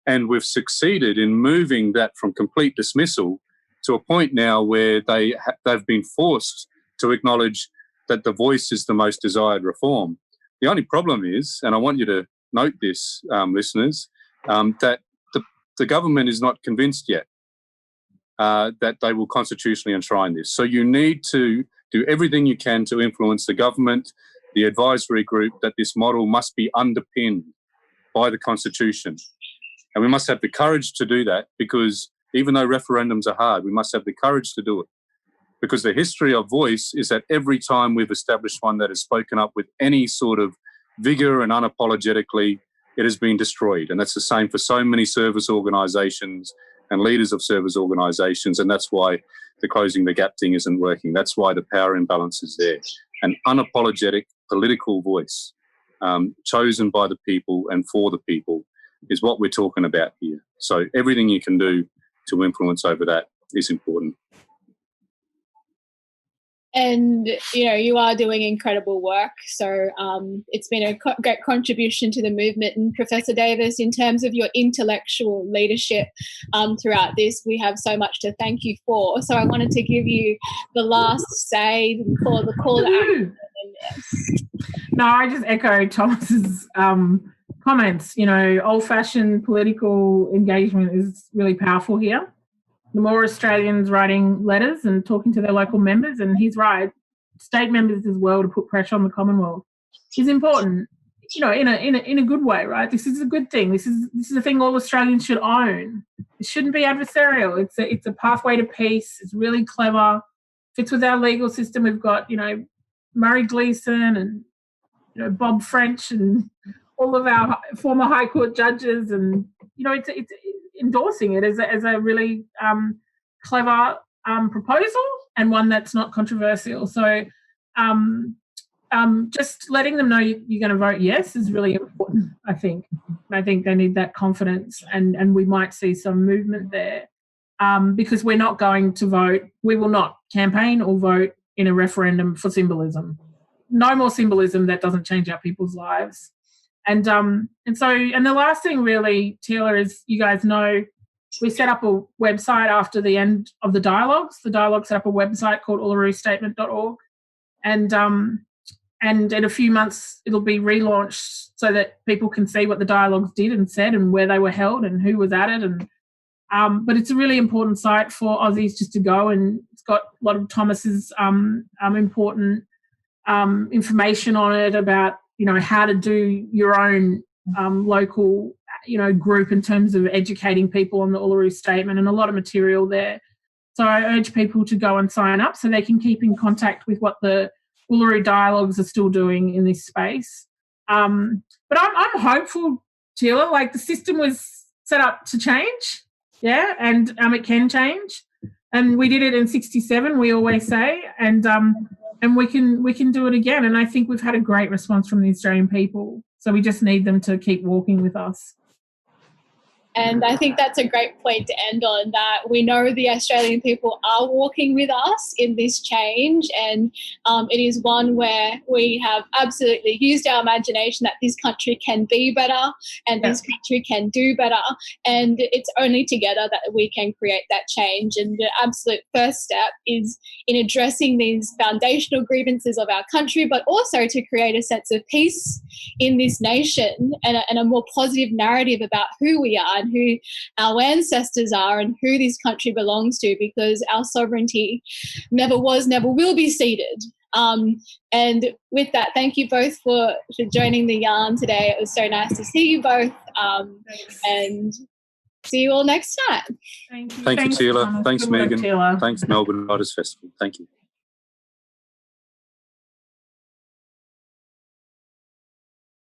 Speaker 5: And we've succeeded in moving that from complete dismissal to a point now where they've been forced to acknowledge that the voice is the most desired reform. The only problem is, and I want you to note this, listeners, that the government is not convinced yet that they will constitutionally enshrine this. So you need to do everything you can to influence the government, the advisory group, that this model must be underpinned by the Constitution. And we must have the courage to do that because even though referendums are hard, we must have the courage to do it. Because the history of voice is that every time we've established one that has spoken up with any sort of vigour and unapologetically, it has been destroyed. And that's the same for so many service organisations and leaders of service organisations. And that's why the closing the gap thing isn't working. That's why the power imbalance is there. An unapologetic political voice chosen by the people and for the people is what we're talking about here. So everything you can do to influence over that is important.
Speaker 3: And, you are doing incredible work. So it's been a great contribution to the movement. And Professor Davis, in terms of your intellectual leadership throughout this, we have so much to thank you for. So I wanted to give you the last say, the call to action.
Speaker 4: No, I just echo Thomas's comments. Old-fashioned political engagement is really powerful here. The more Australians writing letters and talking to their local members, and he's right, state members as well, to put pressure on the Commonwealth is important. In a good way, right? This is a good thing. This is a thing all Australians should own. It shouldn't be adversarial. It's a pathway to peace. It's really clever. Fits with our legal system. We've got Murray Gleeson and Bob French and all of our former High Court judges, and it's endorsing it as a really clever proposal and one that's not controversial. So just letting them know you're going to vote yes is really important, I think. I think they need that confidence, and we might see some movement there because we're not going to vote. We will not campaign or vote in a referendum for symbolism. No more symbolism that doesn't change our people's lives. And the last thing really, Teela, is you guys know we set up a website after the end of the dialogues. The dialogue set up a website called ulurustatement.org. And in a few months it'll be relaunched so that people can see what the dialogues did and said and where they were held and who was at it and But it's a really important site for Aussies just to go, and it's got a lot of Thomas's important information on it about, how to do your own local, group in terms of educating people on the Uluru Statement, and a lot of material there. So I urge people to go and sign up so they can keep in contact with what the Uluru dialogues are still doing in this space. But I'm hopeful, Teela, like the system was set up to change, and it can change. And we did it in 1967, we always say, and we can do it again. And I think we've had a great response from the Australian people. So we just need them to keep walking with us.
Speaker 3: And I think that's a great point to end on, that we know the Australian people are walking with us in this change, and it is one where we have absolutely used our imagination that this country can be better and this country can do better, and it's only together that we can create that change. And the absolute first step is in addressing these foundational grievances of our country, but also to create a sense of peace in this nation and a more positive narrative about who we are and who our ancestors are and who this country belongs to, because our sovereignty never was, never will be ceded. And with that, thank you both for joining the yarn today. It was so nice to see you both, and see you all next time.
Speaker 4: Thank you.
Speaker 5: Thank you, Teela. Thanks,
Speaker 4: Good luck,
Speaker 5: Megan.
Speaker 4: Teela.
Speaker 5: Thanks, Melbourne Writers Festival. Thank you.